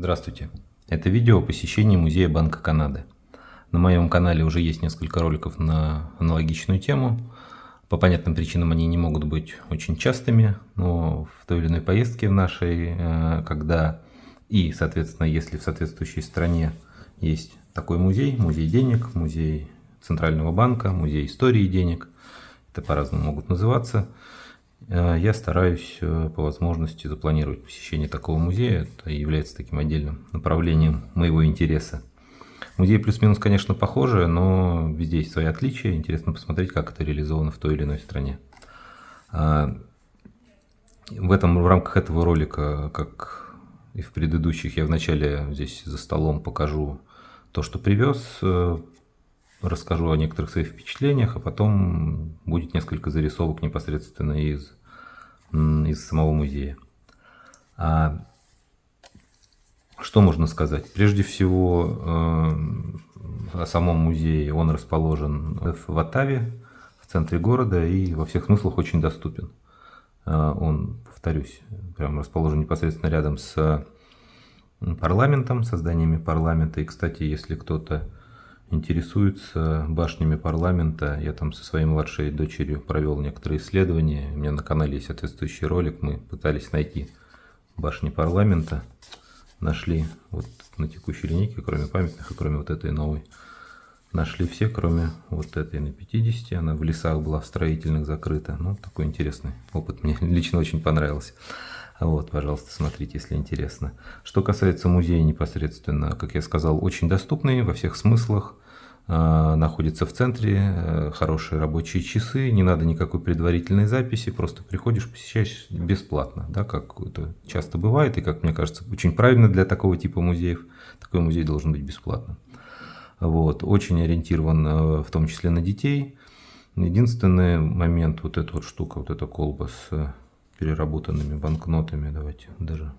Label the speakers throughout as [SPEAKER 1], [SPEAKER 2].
[SPEAKER 1] Здравствуйте! Это видео о посещении музея Банка Канады. На моем канале уже есть несколько роликов на аналогичную тему. По понятным причинам они не могут быть очень частыми, но в той или иной поездке в нашей, когда и, соответственно, если в соответствующей стране есть такой музей, музей денег, музей Центрального банка, музей истории денег, это по-разному могут называться, я стараюсь по возможности запланировать посещение такого музея. Это является таким отдельным направлением моего интереса. Музеи плюс-минус, конечно, похожи, но везде есть свои отличия. Интересно посмотреть, как это реализовано в той или иной стране. В рамках этого ролика, как и в предыдущих, я вначале здесь за столом покажу то, что привез, расскажу о некоторых своих впечатлениях, а потом будет несколько зарисовок непосредственно из самого музея. Что можно сказать? Прежде всего, о самом музее. Он расположен в Оттаве, в центре города, и во всех смыслах очень доступен. Он, повторюсь, прям расположен непосредственно рядом с парламентом, со зданиями парламента. И, кстати, если кто-то интересуется башнями парламента, я там со своей младшей дочерью провел некоторые исследования. У меня на канале есть соответствующий ролик. Мы пытались найти башни парламента. Нашли вот на текущей линейке, кроме памятных и кроме вот этой новой. Нашли все, кроме вот этой на 50. Она в лесах была, в строительных, закрыта. Ну, такой интересный опыт. Мне лично очень понравился. Вот, пожалуйста, смотрите, если интересно. Что касается музея непосредственно, как я сказал, очень доступный во всех смыслах. Находится в центре, хорошие рабочие часы, не надо никакой предварительной записи, просто приходишь, посещаешь бесплатно, да, как это часто бывает, и, как мне кажется, очень правильно для такого типа музеев. Такой музей должен быть бесплатным. Вот, очень ориентирован в том числе на детей. Единственный момент, вот эта вот штука, вот эта колба с переработанными банкнотами, давайте даже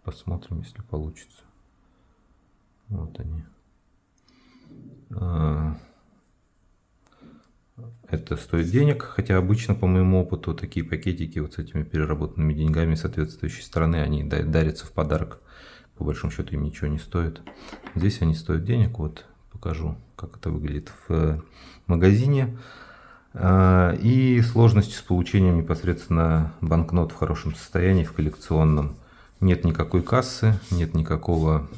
[SPEAKER 1] посмотрим, если получится. Вот они. Это стоит денег, хотя обычно, по моему опыту, такие пакетики вот с этими переработанными деньгами соответствующей стороны, они дарятся в подарок. По большому счету им ничего не стоит. Здесь они стоят денег. Вот покажу, как это выглядит в магазине. И сложности с получением непосредственно банкнот в хорошем состоянии, в коллекционном. Нет никакой кассы, нет никакого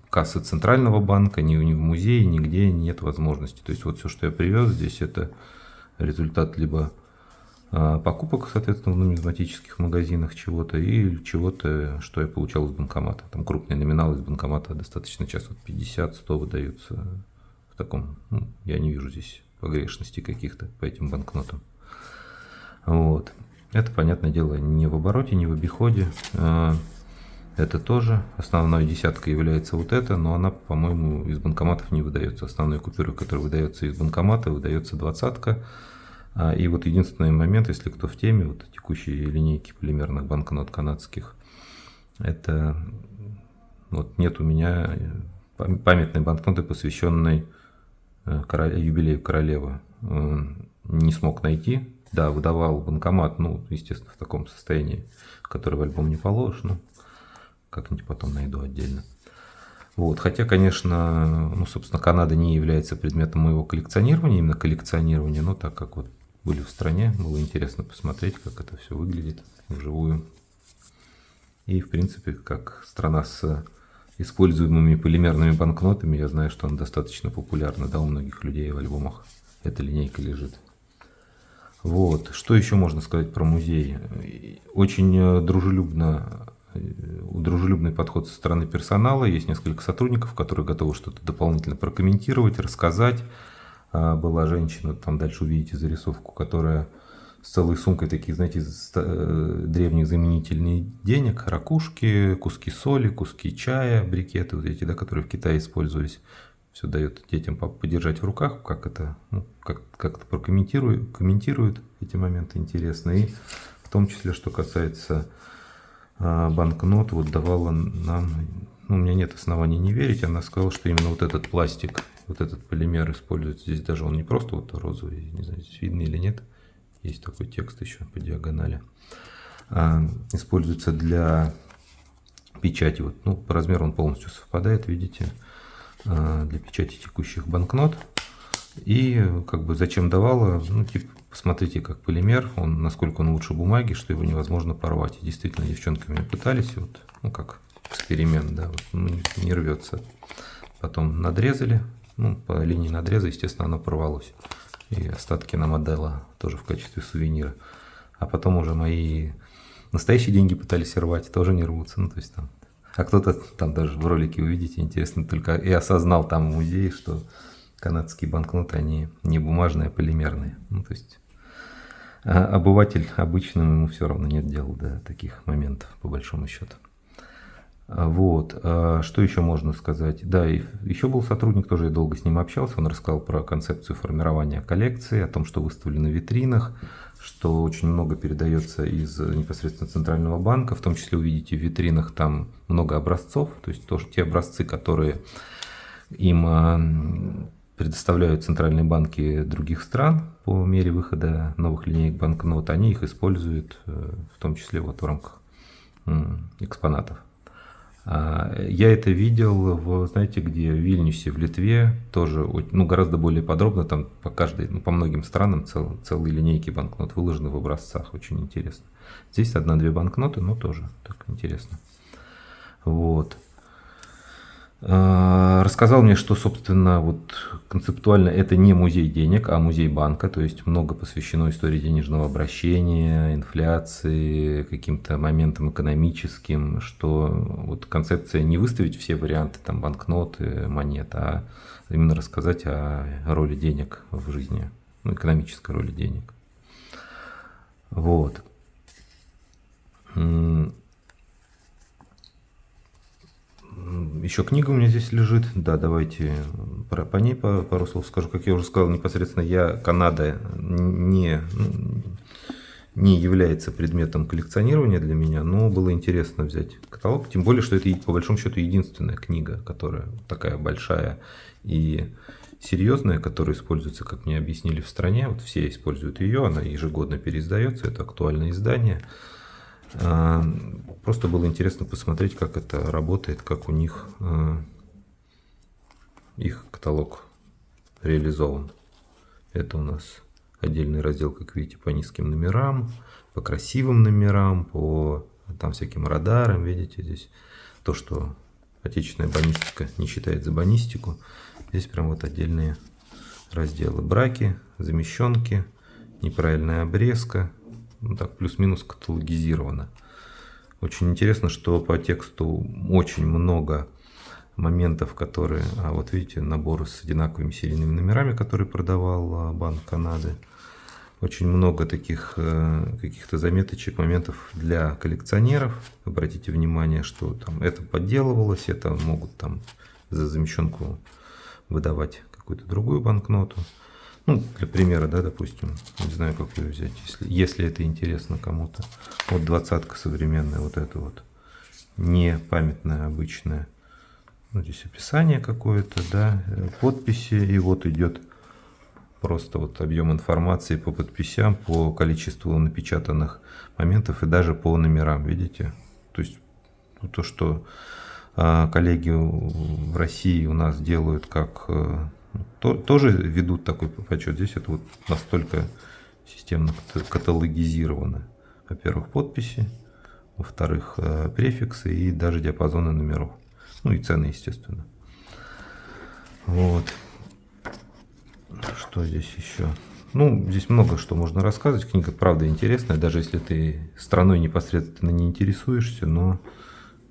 [SPEAKER 1] кассы Центрального банка, ни в музее, нигде нет возможности. То есть вот все, что я привез здесь, это результат либо покупок, соответственно, в нумизматических магазинах чего-то, и чего-то, что я получал из банкомата. Там крупные номиналы из банкомата достаточно часто, 50-100 выдаются в таком, я не вижу здесь погрешностей каких-то по этим банкнотам. Вот. Это, понятное дело, не в обороте, не в обиходе. Это тоже. Основной десяткой является вот это, но она, по-моему, из банкоматов не выдается. Основной купюрой, которая выдается из банкомата, выдается двадцатка. И вот единственный момент, если кто в теме, вот текущие линейки полимерных банкнот канадских, это вот нет у меня памятной банкноты, посвященной юбилею королевы. Не смог найти. Да, выдавал банкомат, ну, естественно, в таком состоянии, который в альбом не положишь, ну, как-нибудь потом найду отдельно. Вот, хотя, конечно, ну, собственно, Канада не является предметом моего коллекционирования, именно коллекционирования, но так как вот были в стране, было интересно посмотреть, как это все выглядит вживую. И, в принципе, как страна с используемыми полимерными банкнотами, я знаю, что она достаточно популярна, да, у многих людей в альбомах эта линейка лежит. Вот. Что еще можно сказать про музей? Очень дружелюбный подход со стороны персонала. Есть несколько сотрудников, которые готовы что-то дополнительно прокомментировать, рассказать. Была женщина, там дальше увидите зарисовку, которая с целой сумкой таких, знаете, древних заменителей денег, ракушки, куски соли, куски чая, брикеты, вот эти, да, которые в Китае использовались. Все дает детям подержать в руках, как это, ну, как-то комментируют эти моменты интересные. И в том числе, что касается банкнот, вот давала нам, ну, у меня нет оснований не верить, она сказала, что именно вот этот пластик, вот этот полимер используется. Здесь даже он не просто вот розовый, не знаю, здесь видно или нет, есть такой текст еще по диагонали. Используется для печати. Вот, ну, по размеру он полностью совпадает, видите, для печати текущих банкнот. И как бы зачем давала, ну, типа, посмотрите, как полимер, он, насколько он лучше бумаги, что его невозможно порвать. И действительно, девчонки меня пытались, вот, ну, как эксперимент, да, вот, ну, не рвется. Потом надрезали, ну, по линии надреза, естественно, оно порвалось. И остатки нам отдала тоже в качестве сувенира. А потом уже мои настоящие деньги пытались рвать, тоже не рвутся. Ну, то есть там, а кто-то там даже в ролике увидите, интересно, только и осознал там в музее, что канадские банкноты, они не бумажные, а полимерные. Ну, то есть обыватель обычным ему все равно нет дела до таких моментов, по большому счету. Вот, что еще можно сказать? Да, и еще был сотрудник, тоже я долго с ним общался, он рассказал про концепцию формирования коллекции, о том, что выставлено в витринах, что очень много передается из непосредственно Центрального банка, в том числе увидите в витринах там много образцов, то есть тоже те образцы, которые им предоставляют центральные банки других стран по мере выхода новых линеек банкнот, они их используют в том числе вот в рамках экспонатов. Я это видел в, знаете, где, в Вильнюсе, в Литве, тоже, ну, гораздо более подробно, там по каждой, ну, по многим странам целые линейки банкнот выложены в образцах, очень интересно. Здесь одна-две банкноты, но тоже так интересно. Вот. Рассказал мне, что, собственно, вот концептуально это не музей денег, а музей банка, то есть много посвящено истории денежного обращения, инфляции, каким-то моментам экономическим, что вот концепция не выставить все варианты, там, банкноты, монет, а именно рассказать о роли денег в жизни, ну, экономической роли денег. Вот. Еще книга у меня здесь лежит. Да, давайте по ней пару слов скажу. Как я уже сказал, непосредственно Канада не является предметом коллекционирования для меня, но было интересно взять каталог. Тем более, что это по большому счету единственная книга, которая такая большая и серьезная, которая используется, как мне объяснили, в стране. Вот все используют ее, она ежегодно переиздается, это актуальное издание. Просто было интересно посмотреть, как это работает, как у них их каталог реализован. Это у нас отдельный раздел, как видите, по низким номерам, по красивым номерам, по там всяким радарам. Видите, здесь то, что отечественная бонистика не считает за бонистику. Здесь прям вот отдельные разделы. Браки, замещенки, неправильная обрезка. Ну, так, плюс-минус каталогизировано. Очень интересно, что по тексту очень много моментов, которые... вот видите, набор с одинаковыми серийными номерами, который продавал Банк Канады. Очень много таких каких-то заметочек, моментов для коллекционеров. Обратите внимание, что там это подделывалось, это могут там за замещенку выдавать какую-то другую банкноту. Ну, для примера, да, допустим, не знаю, как ее взять, если это интересно кому-то. Вот 20-ка современная, вот эта вот, не памятная, обычная. Ну, здесь описание какое-то, да, подписи, и вот идет просто вот объем информации по подписям, по количеству напечатанных моментов и даже по номерам, видите? То есть то, что коллеги в России у нас делают как... тоже ведут такой подсчет. Здесь это вот настолько системно каталогизировано. Во-первых, подписи, во-вторых, префиксы и даже диапазоны номеров. Ну и цены, естественно. Вот. Что здесь еще? Ну, здесь много что можно рассказывать. Книга, правда, интересная, даже если ты страной непосредственно не интересуешься, но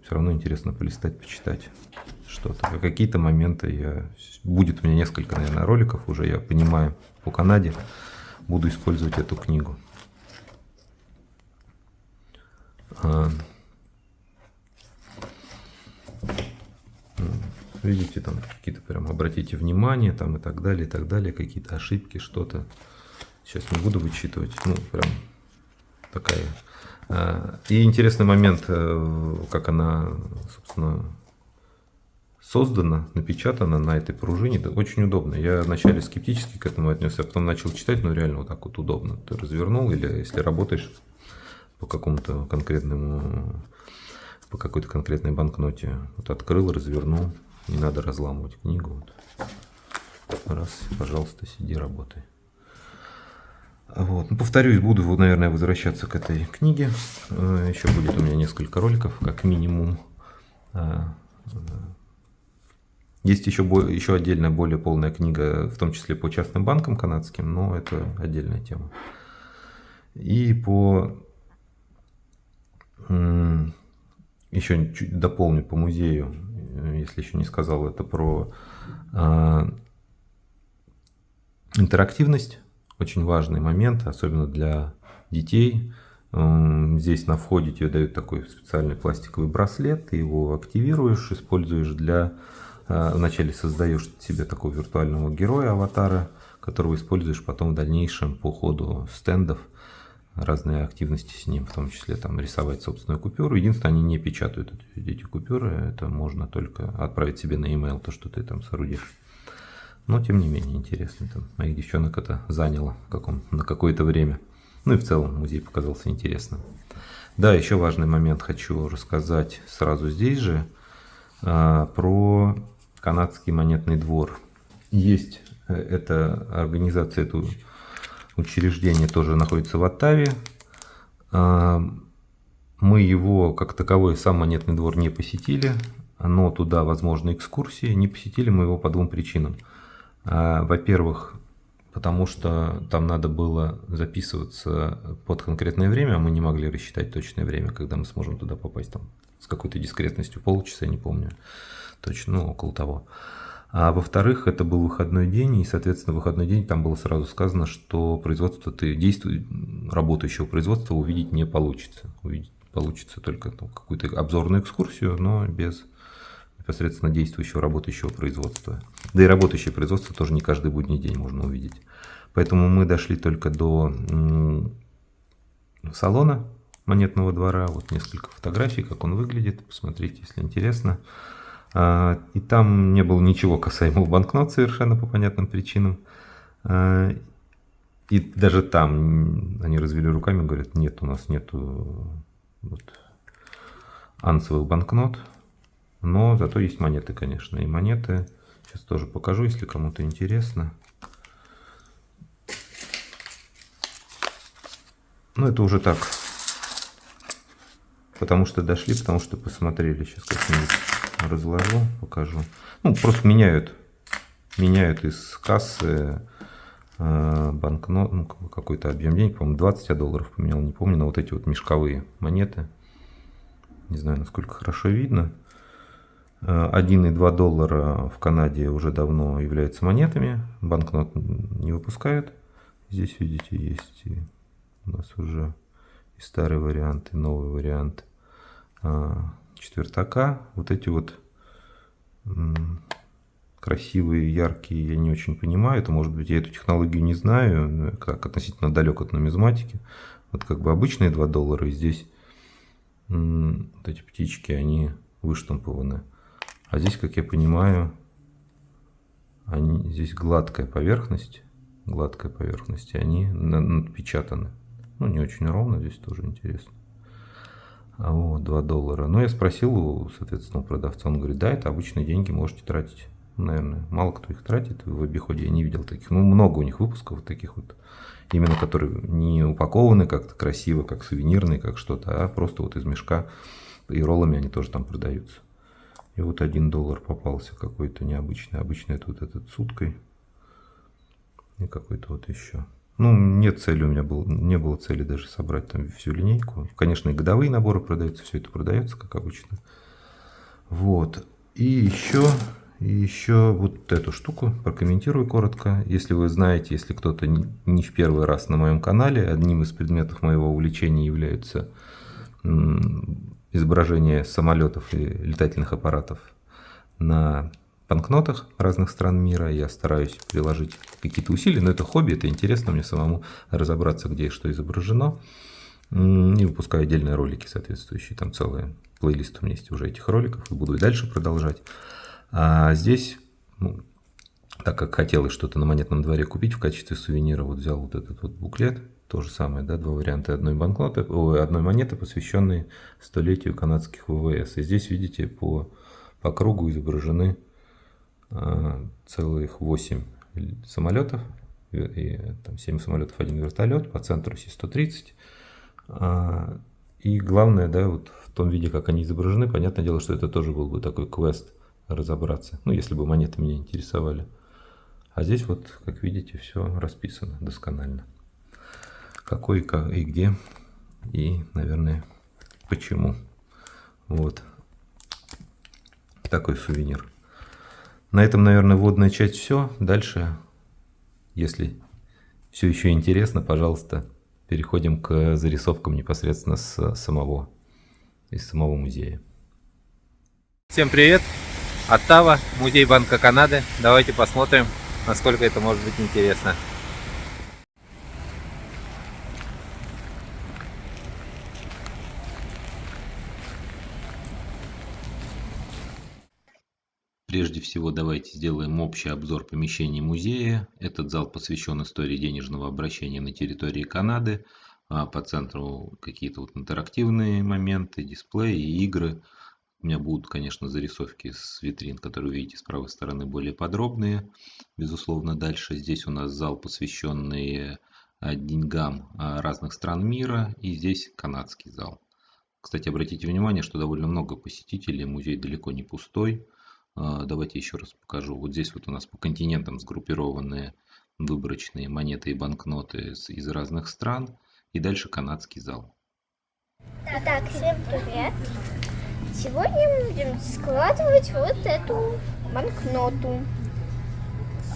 [SPEAKER 1] все равно интересно полистать, почитать что-то. Какие-то моменты будет у меня несколько, наверное, роликов уже, я понимаю, по Канаде буду использовать эту книгу. Видите, там какие-то прям, обратите внимание, там и так далее, какие-то ошибки, что-то. Сейчас не буду вычитывать, ну, прям такая. И интересный момент, как она, собственно, создана, напечатана на этой пружине, это очень удобно. Я вначале скептически к этому отнесся, а потом начал читать, но реально вот так вот удобно. Ты развернул, или если работаешь по какому-то конкретному по какой-то конкретной банкноте. Вот открыл, развернул, не надо разламывать книгу. Вот. Раз, пожалуйста, сиди, работай. Вот. Ну, повторюсь, буду, наверное, возвращаться к этой книге. Еще будет у меня несколько роликов, как минимум. Есть еще отдельная, более полная книга, в том числе по частным банкам канадским, но это отдельная тема. И еще чуть дополню по музею, если еще не сказал, это про интерактивность. Очень важный момент, особенно для детей. Здесь на входе тебе дают такой специальный пластиковый браслет, ты его активируешь, используешь для... Вначале создаешь себе такого виртуального героя, аватара, которого используешь потом в дальнейшем по ходу стендов, разные активности с ним, в том числе там рисовать собственную купюру. Единственное, они не печатают эти купюры, это можно только отправить себе на e-mail то, что ты там соорудишь. Но, тем не менее, интересно. Там моих девчонок это заняло на какое-то время. Ну и в целом музей показался интересным. Да, еще важный момент хочу рассказать сразу здесь же про канадский монетный двор. Есть эта организация, это учреждение тоже находится в Оттаве. Мы его, как таковой, сам монетный двор не посетили, но туда возможны экскурсии. Не посетили мы его по двум причинам. Во-первых, потому что там надо было записываться под конкретное время, а мы не могли рассчитать точное время, когда мы сможем туда попасть, там, с какой-то дискретностью, полчаса, не помню точно, ну, около того. А во-вторых, это был выходной день, и, соответственно, в выходной день там было сразу сказано, что работающего производства увидеть не получится. Увидеть получится только какую-то обзорную экскурсию, но без непосредственно действующего, работающего производства. Да и работающее производство тоже не каждый будний день можно увидеть. Поэтому мы дошли только до салона монетного двора. Вот несколько фотографий, как он выглядит. Посмотрите, если интересно. И там не было ничего касаемого банкнот совершенно по понятным причинам. И даже там они развели руками, говорят, нет, у нас нету анцевых банкнот. Но зато есть монеты, конечно. И монеты сейчас тоже покажу, если кому-то интересно. Ну, это уже так. Потому что дошли, потому что посмотрели. Сейчас как-нибудь разложу, покажу. Ну, просто меняют из кассы банкнот, ну, какой-то объем денег, по-моему, 20 долларов поменял, не помню, на вот эти вот мешковые монеты. Не знаю, насколько хорошо видно. 1 и 2 доллара в Канаде уже давно являются монетами. Банкнот не выпускают. Здесь, видите, есть у нас уже и старый вариант, и новый вариант четвертака. Вот эти вот красивые, яркие, я не очень понимаю. Это, может быть, я эту технологию не знаю, как относительно далек от нумизматики. Вот как бы обычные 2 доллара, и здесь вот эти птички, они выштампованы. А здесь, как я понимаю, здесь гладкая поверхность, и они напечатаны. Ну, не очень ровно, здесь тоже интересно. А вот 2 доллара. Ну, я спросил, соответственно, у продавца, он говорит, да, это обычные деньги, можете тратить. Наверное, мало кто их тратит в обиходе, я не видел таких. Ну, много у них выпусков таких вот, именно которые не упакованы как-то красиво, как сувенирные, как что-то, а просто вот из мешка, и роллами они тоже там продаются. И вот 1 доллар попался какой-то необычный. Обычно это вот этот с уткой. И какой-то вот еще. Ну, нет цели у меня не было цели даже собрать там всю линейку. Конечно, и годовые наборы продаются, все это продается, как обычно. Вот. И еще вот эту штуку прокомментирую коротко. Если вы знаете, если кто-то не в первый раз на моем канале, одним из предметов моего увлечения являются изображения самолетов и летательных аппаратов на банкнотах разных стран мира. Я стараюсь приложить какие-то усилия, но это хобби, это интересно мне самому разобраться, где и что изображено. И выпускаю отдельные ролики соответствующие, там целый плейлист у меня есть уже этих роликов, и буду и дальше продолжать. А здесь, так как хотелось что-то на монетном дворе купить в качестве сувенира, вот взял вот этот вот буклет то же самое, да, два варианта одной банкноты, одной монеты, посвященной столетию канадских ВВС. И здесь, видите, по кругу изображены целых 8 самолетов, и, там 7 самолетов, один вертолет, по центру Си-130. И главное, да, вот в том виде, как они изображены, понятное дело, что это тоже был бы такой квест разобраться, ну, если бы монеты меня интересовали. А здесь вот, как видите, все расписано досконально. Какой и где, и, наверное, почему. Вот. Такой сувенир. На этом, наверное, вводная часть все. Дальше, если все еще интересно, пожалуйста, переходим к зарисовкам непосредственно из самого музея.
[SPEAKER 2] Всем привет! Оттава, музей Банка Канады. Давайте посмотрим, насколько это может быть интересно.
[SPEAKER 1] Прежде всего, давайте сделаем общий обзор помещений музея. Этот зал посвящен истории денежного обращения на территории Канады. По центру какие-то вот интерактивные моменты, дисплеи и игры. У меня будут, конечно, зарисовки с витрин, которые вы видите с правой стороны, более подробные. Безусловно, дальше здесь у нас зал, посвященный деньгам разных стран мира. И здесь канадский зал. Кстати, обратите внимание, что довольно много посетителей. Музей далеко не пустой. Давайте еще раз покажу. Вот здесь вот у нас по континентам сгруппированные выборочные монеты и банкноты из разных стран. И дальше канадский зал.
[SPEAKER 3] Итак, всем привет! Сегодня мы будем складывать вот эту банкноту.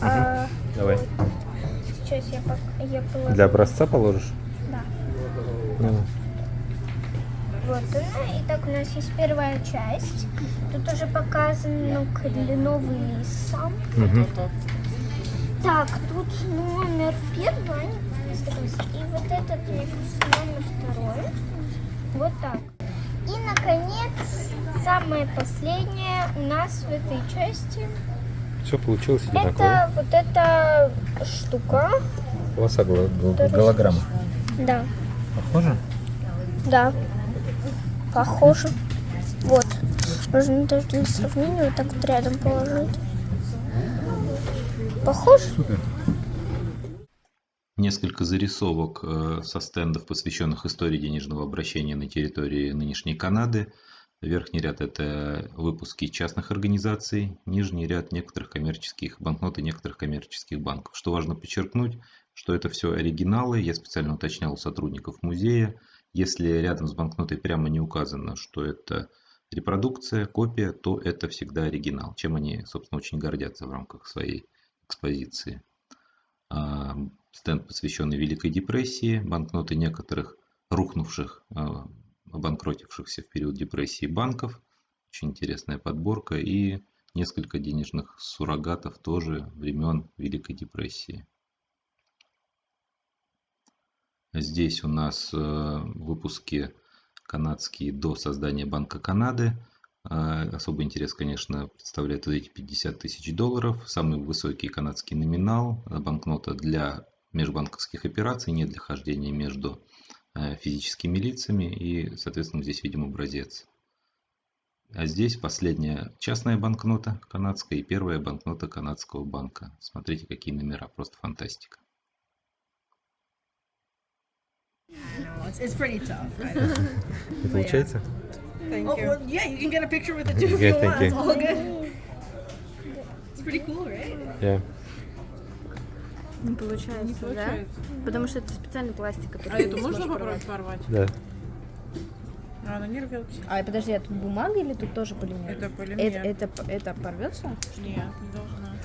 [SPEAKER 2] Давай.
[SPEAKER 3] Вот. Сейчас я положу.
[SPEAKER 2] Для образца положишь?
[SPEAKER 3] Да.
[SPEAKER 2] Ну.
[SPEAKER 3] Вот она. Итак, у нас есть первая часть. Тут уже показан кленовый лист сам. Вот этот. Так, тут номер первый. И вот этот, мне кажется, номер второй. Вот так. И, наконец, самое последнее у нас в этой части.
[SPEAKER 2] Все получилось
[SPEAKER 3] Это
[SPEAKER 2] одинаково.
[SPEAKER 3] вот эта штука.
[SPEAKER 2] Полоса голограмма.
[SPEAKER 3] Да.
[SPEAKER 2] Похоже?
[SPEAKER 3] Да. Похоже. Вот. Можно даже для сравнения вот так вот рядом положить. Похож?
[SPEAKER 2] Супер.
[SPEAKER 1] Несколько зарисовок со стендов, посвященных истории денежного обращения на территории нынешней Канады. Верхний ряд – это выпуски частных организаций, нижний ряд – некоторых коммерческих банкнот и некоторых коммерческих банков. Что важно подчеркнуть, что это все оригиналы. Я специально уточнял у сотрудников музея. Если рядом с банкнотой прямо не указано, что это репродукция, копия, то это всегда оригинал, чем они, собственно, очень гордятся в рамках своей экспозиции. Стенд, посвященный Великой депрессии, банкноты некоторых рухнувших, обанкротившихся в период депрессии банков. Очень интересная подборка. И несколько денежных суррогатов тоже времен Великой депрессии. Здесь у нас выпуски канадские до создания Банка Канады. Особый интерес, конечно, представляет вот эти $50 тысяч. Самый высокий канадский номинал. Банкнота для межбанковских операций, не для хождения между физическими лицами. И, соответственно, здесь видим образец. А здесь последняя частная банкнота канадская и первая банкнота канадского банка. Смотрите, какие номера. Просто фантастика.
[SPEAKER 4] It's pretty tough.
[SPEAKER 2] И получается?
[SPEAKER 4] Oh, well, yeah, you can get a picture with it too if
[SPEAKER 2] Yeah,
[SPEAKER 4] you
[SPEAKER 2] thank
[SPEAKER 4] want.
[SPEAKER 2] you.
[SPEAKER 4] It's all good. It's pretty cool, right?
[SPEAKER 2] Yeah.
[SPEAKER 5] Не получается,
[SPEAKER 4] Не получается.
[SPEAKER 5] да? Потому что это специальный пластик, который
[SPEAKER 4] А
[SPEAKER 5] ты
[SPEAKER 4] эту
[SPEAKER 5] не
[SPEAKER 4] можно
[SPEAKER 5] сможешь
[SPEAKER 4] попробовать
[SPEAKER 5] порвать.
[SPEAKER 4] порвать?
[SPEAKER 2] Да.
[SPEAKER 4] Она не рвется.
[SPEAKER 5] А подожди, а тут бумага или тут тоже полимер?
[SPEAKER 4] Это полимер.
[SPEAKER 5] Это порвется?
[SPEAKER 4] Нет, не должна.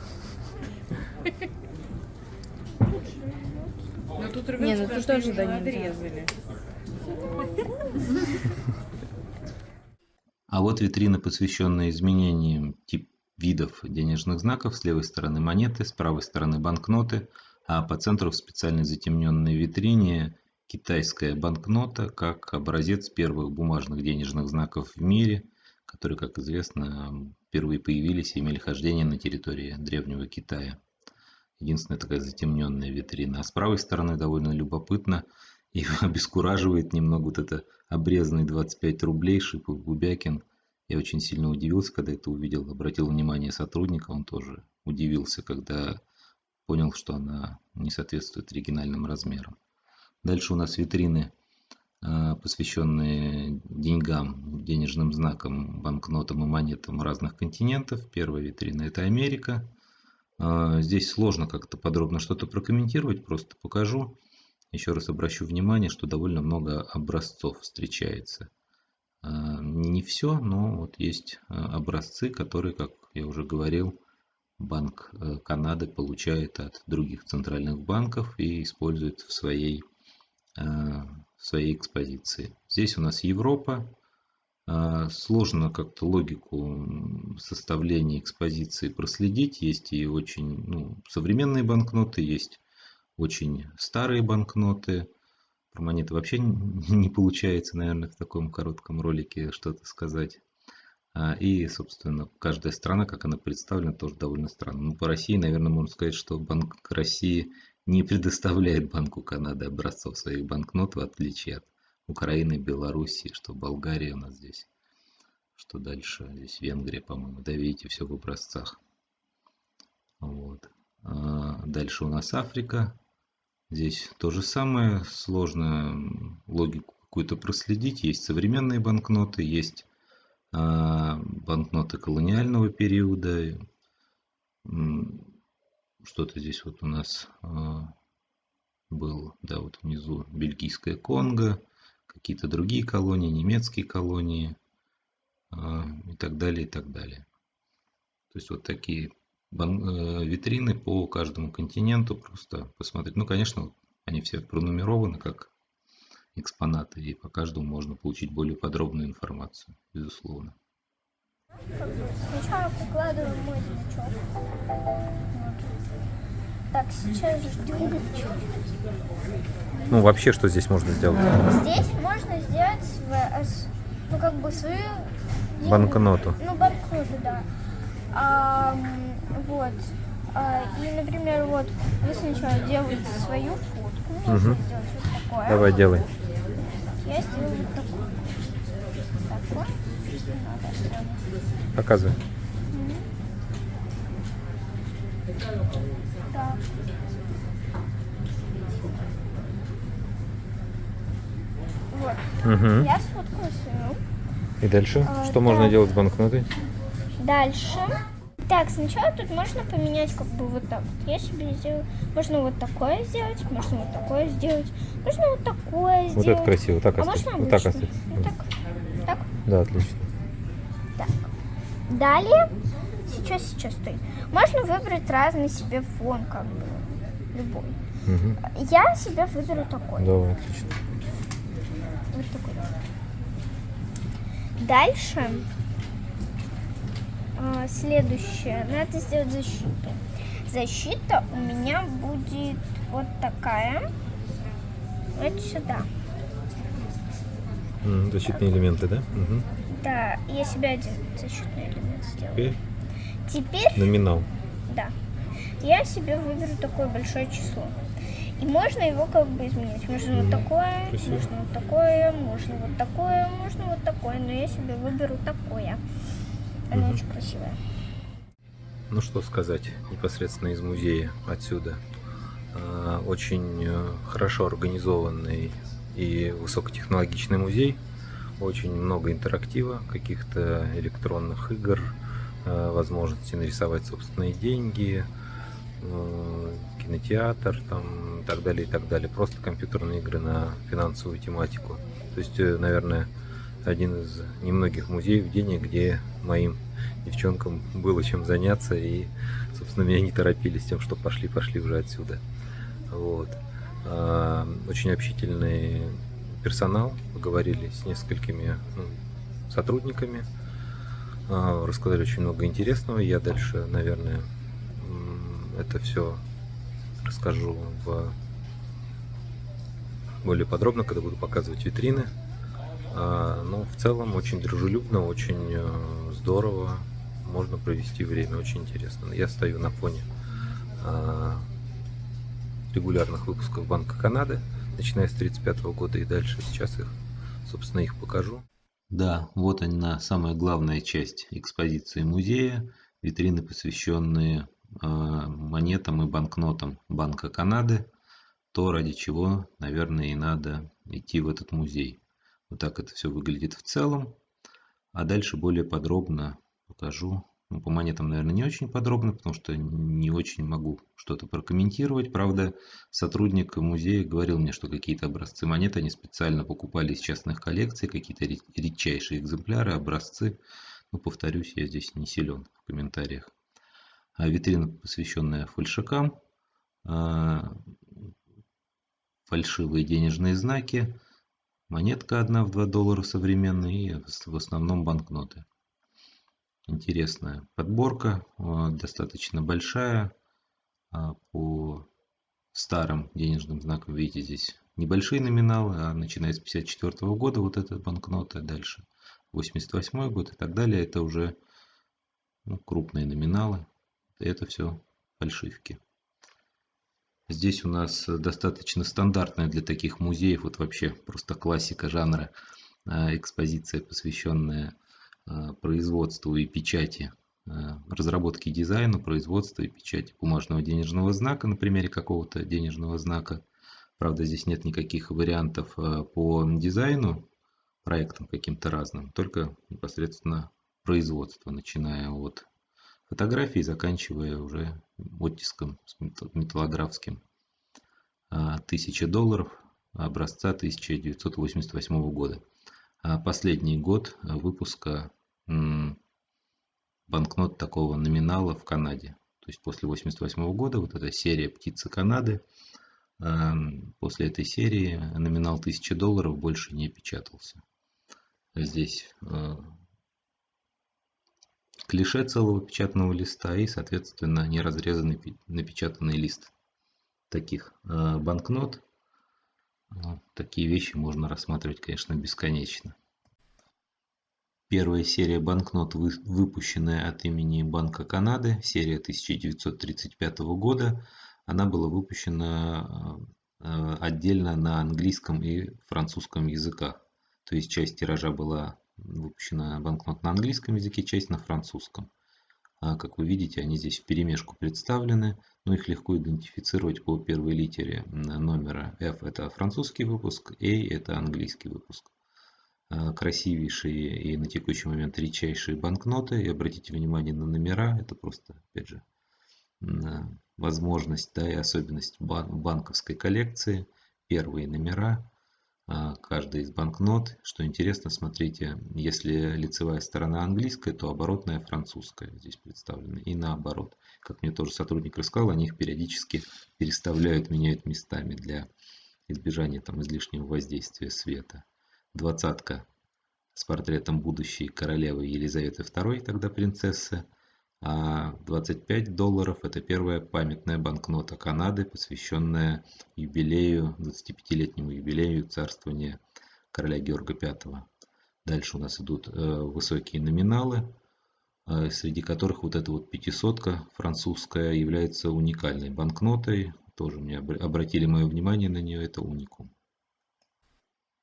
[SPEAKER 4] Но тут рвется,
[SPEAKER 5] Не, ну
[SPEAKER 4] потому
[SPEAKER 5] тут
[SPEAKER 4] что
[SPEAKER 5] тоже,
[SPEAKER 4] ее
[SPEAKER 5] да,
[SPEAKER 4] уже
[SPEAKER 5] нельзя.
[SPEAKER 4] надрезали.
[SPEAKER 1] А вот витрина, посвященная изменениям видов денежных знаков. С левой стороны монеты, с правой стороны банкноты. А по центру в специальной затемненной витрине китайская банкнота как образец первых бумажных денежных знаков в мире, которые, как известно, впервые появились и имели хождение на территории древнего Китая. Единственная такая затемненная витрина. А с правой стороны довольно любопытно и обескураживает немного вот это обрезанный 25 рублей Шипов Губякин. Я очень сильно удивился, когда это увидел, обратил внимание сотрудника, он тоже удивился, когда понял, что она не соответствует оригинальным размерам. Дальше у нас витрины, посвященные деньгам, денежным знакам, банкнотам и монетам разных континентов. Первая витрина — это Америка. Здесь сложно как-то подробно что-то прокомментировать, просто покажу. Еще раз обращу внимание, что довольно много образцов встречается. Не все, но вот есть образцы, которые, как я уже говорил, Банк Канады получает от других центральных банков и использует в своей экспозиции. Здесь у нас Европа. Сложно как-то логику составления экспозиции проследить. Есть и очень современные банкноты, есть очень старые банкноты. Про монеты вообще не получается, наверное, в таком коротком ролике что-то сказать. И, собственно, каждая страна, как она представлена, тоже довольно странно. Ну, по России, наверное, можно сказать, что Банк России не предоставляет Банку Канады образцов своих банкнот, в отличие от Украины, Белоруссии, что Болгария у нас здесь, что дальше, здесь Венгрия, по-моему. Да, видите, все в образцах. Вот. Дальше у нас Африка. Здесь то же самое, сложно логику какую-то проследить. Есть современные банкноты, есть банкноты колониального периода. Что-то здесь вот у нас было, да, вот внизу Бельгийское Конго, какие-то другие колонии, немецкие колонии и так далее, и так далее. То есть вот такие витрины по каждому континенту, просто посмотреть. Ну, конечно, они все пронумерованы как экспонаты, и по каждому можно получить более подробную информацию, безусловно.
[SPEAKER 3] Сначала прикладываем мой значок. Вот. Так, сейчас ждем.
[SPEAKER 2] Ну, вообще, что здесь можно сделать?
[SPEAKER 3] Здесь можно сделать свою
[SPEAKER 2] Банкноту.
[SPEAKER 3] Ну, банкноту, да. Вот. И, например, вот вы сначала делаете свою фотку. Можно сделать вот такое.
[SPEAKER 2] Давай, делай.
[SPEAKER 3] Я сделаю вот такое. Такое. Надо оставить.
[SPEAKER 2] Показывай.
[SPEAKER 3] Так. Вот.
[SPEAKER 2] Угу.
[SPEAKER 3] Я сфоткала свою.
[SPEAKER 2] И дальше? Что
[SPEAKER 3] да.
[SPEAKER 2] можно делать с банкнотой?
[SPEAKER 3] Дальше. Так, сначала тут можно поменять как бы вот так. Вот. Я себе сделаю. Можно вот такое сделать, можно вот такое сделать, можно вот такое сделать.
[SPEAKER 2] Вот это красиво. Так
[SPEAKER 3] А
[SPEAKER 2] оставь.
[SPEAKER 3] можно
[SPEAKER 2] Вот так
[SPEAKER 3] обычно?
[SPEAKER 2] оставь.
[SPEAKER 3] Вот так. Так.
[SPEAKER 2] Да, отлично.
[SPEAKER 3] Так. Далее. Сейчас стой. Можно выбрать разный себе фон, как бы. Любой.
[SPEAKER 2] Угу.
[SPEAKER 3] Я себе выберу такой.
[SPEAKER 2] Давай, отлично.
[SPEAKER 3] Вот такой. Дальше. Следующее. Надо сделать защиту. Защита у меня будет вот такая. Вот сюда.
[SPEAKER 2] Защитные элементы, да? Угу.
[SPEAKER 3] Да, я себе один защитный элемент сделаю.
[SPEAKER 2] Теперь
[SPEAKER 3] Теперь,
[SPEAKER 2] номинал.
[SPEAKER 3] да, я себе выберу такое большое число. И можно его как бы изменить. Можно вот такое,
[SPEAKER 2] красиво.
[SPEAKER 3] можно вот такое, можно вот такое, можно вот такое. Но я себе выберу такое. Оно очень красивое.
[SPEAKER 2] Ну что сказать непосредственно из музея отсюда. Очень хорошо организованный и высокотехнологичный музей. Очень много интерактива, каких-то электронных игр, возможности нарисовать собственные деньги, кинотеатр там, и так далее, и так далее. Просто компьютерные игры на финансовую тематику. То есть, наверное, один из немногих музеев денег, где моим девчонкам было чем заняться, и, собственно, меня не торопили с тем, что пошли уже отсюда. Вот. Очень общительный персонал, поговорили с несколькими сотрудниками, рассказали очень много интересного. Я дальше, наверное, это все расскажу более подробно, когда буду показывать витрины. Но в целом очень дружелюбно, очень здорово, можно провести время, очень интересно. Я стою на фоне регулярных выпусков Банка Канады, начиная с 1935 года и дальше. Сейчас их, собственно, их покажу. Да, вот она, самая главная часть экспозиции музея. Витрины, посвященные монетам и банкнотам Банка Канады. То, ради чего, наверное, и надо идти в этот музей. Вот так это все выглядит в целом. А дальше более подробно покажу. Ну, по монетам, наверное, не очень подробно, потому что не очень могу что-то прокомментировать. Правда, сотрудник музея говорил мне, что какие-то образцы монет они специально покупали из частных коллекций, какие-то редчайшие экземпляры, образцы. Но, повторюсь, я здесь не силен в комментариях. А витрина, посвященная фальшакам, фальшивые денежные знаки, монетка 1 в 2 доллара современная и в основном банкноты. Интересная подборка, достаточно большая. По старым денежным знакам, видите, здесь небольшие номиналы, а начиная с 1954 года вот эта банкнота, дальше 1988 год и так далее, это уже крупные номиналы, это все фальшивки. Здесь у нас достаточно стандартная для таких музеев, вот вообще просто классика жанра, экспозиция, посвященная производству и печати, разработке и дизайну, производству и печати бумажного денежного знака на примере какого-то денежного знака. Правда, здесь нет никаких вариантов по дизайну, проектам каким-то разным, только непосредственно производство, начиная от фотографии, заканчивая уже оттиском металлографским. 1000 долларов образца 1988 года. Последний год выпуска банкнот такого номинала в Канаде. То есть после 1988 года вот эта серия «Птицы Канады», после этой серии номинал 1000 долларов больше не печатался. Здесь клише целого печатного листа и, соответственно, неразрезанный напечатанный лист таких банкнот. Такие вещи можно рассматривать, конечно, бесконечно. Первая серия банкнот, выпущенная от имени Банка Канады, серия 1935 года, она была выпущена отдельно на английском и французском языках. То есть часть тиража была выпущена банкнот на английском языке, часть на французском. Как вы видите, они здесь вперемешку представлены, но их легко идентифицировать по первой литере номера. F – это французский выпуск, A – это английский выпуск. Красивейшие и на текущий момент редчайшие банкноты. И обратите внимание на номера, это просто, опять же, возможность, да, и особенность банковской коллекции. Первые номера каждой из банкнот. Что интересно, смотрите, если лицевая сторона английская, то оборотная французская здесь представлена. И наоборот. Как мне тоже сотрудник рассказал, они их периодически переставляют, меняют местами для избежания там излишнего воздействия света. 20-ка с портретом будущей королевы Елизаветы II, тогда принцессы. А 25 долларов это первая памятная банкнота Канады, посвященная юбилею, 25-летнему юбилею царствования короля Георга V. Дальше у нас идут высокие номиналы, среди которых вот эта вот 500-ка французская является уникальной банкнотой. Тоже мне обратили мое внимание на нее, это уникум.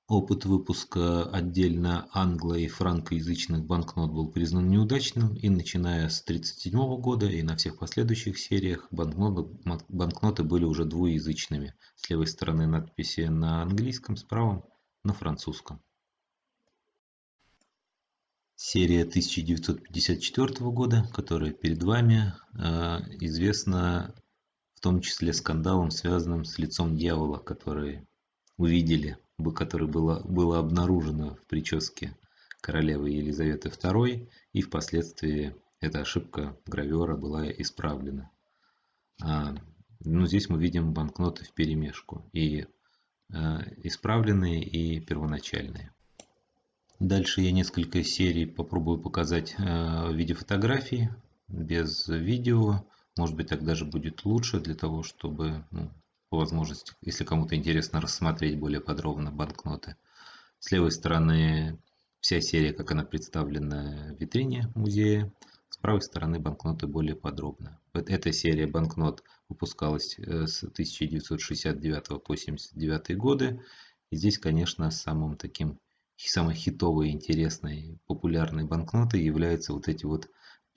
[SPEAKER 2] Опыт выпуска отдельно англо- и франкоязычных банкнот был признан неудачным, и начиная с 1937 года и на всех последующих сериях банкноты были уже двуязычными. С левой стороны надписи на английском, с правой на французском. Серия 1954 года, которая перед вами, известна в том числе скандалом, связанным с лицом дьявола, который увидели, которое было обнаружено в прическе королевы Елизаветы II, и впоследствии эта ошибка гравера была исправлена. Но здесь мы видим банкноты вперемешку, и исправленные, и первоначальные. Дальше я несколько серий попробую показать в виде фотографий, без видео. Может быть, так даже будет лучше, для того, чтобы по возможности, если кому-то интересно рассмотреть более подробно банкноты. С левой стороны вся серия, как она представлена в витрине музея.
[SPEAKER 1] С правой стороны банкноты более подробно. Эта серия банкнот выпускалась с 1969 по 1979 годы. И здесь, конечно, самой хитовой, интересной, популярной банкнотой являются вот эти вот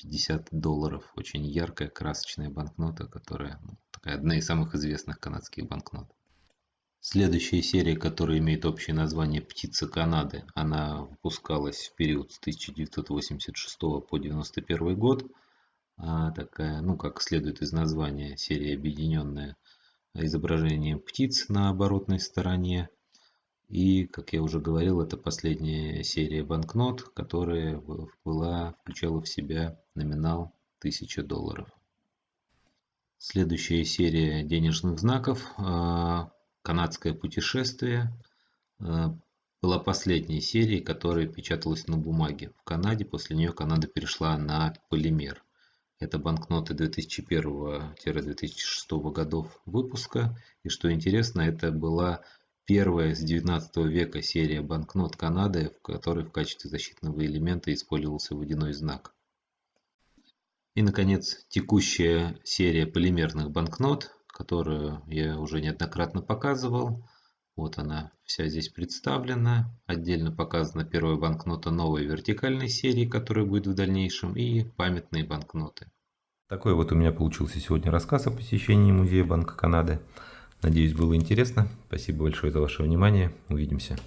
[SPEAKER 1] $50. Очень яркая, красочная банкнота, которая такая одна из самых известных канадских банкнот. Следующая серия, которая имеет общее название «Птица Канады», она выпускалась в период с 1986 по 1991 год. Такая, как следует из названия, серия, объединенная изображением птиц на оборотной стороне. И, как я уже говорил, это последняя серия банкнот, которая включала в себя номинал $1000. Следующая серия денежных знаков «Канадское путешествие» была последней серией, которая печаталась на бумаге. В Канаде после нее Канада перешла на полимер. Это банкноты 2001-2006 годов выпуска. И что интересно, это была первая с 19 века серия банкнот Канады, в которой в качестве защитного элемента использовался водяной знак. И, наконец, текущая серия полимерных банкнот, которую я уже неоднократно показывал. Вот она вся здесь представлена. Отдельно показана первая банкнота новой вертикальной серии, которая будет в дальнейшем, и памятные банкноты.
[SPEAKER 2] Такой вот у меня получился сегодня рассказ о посещении Музея Банка Канады. Надеюсь, было интересно. Спасибо большое за ваше внимание. Увидимся.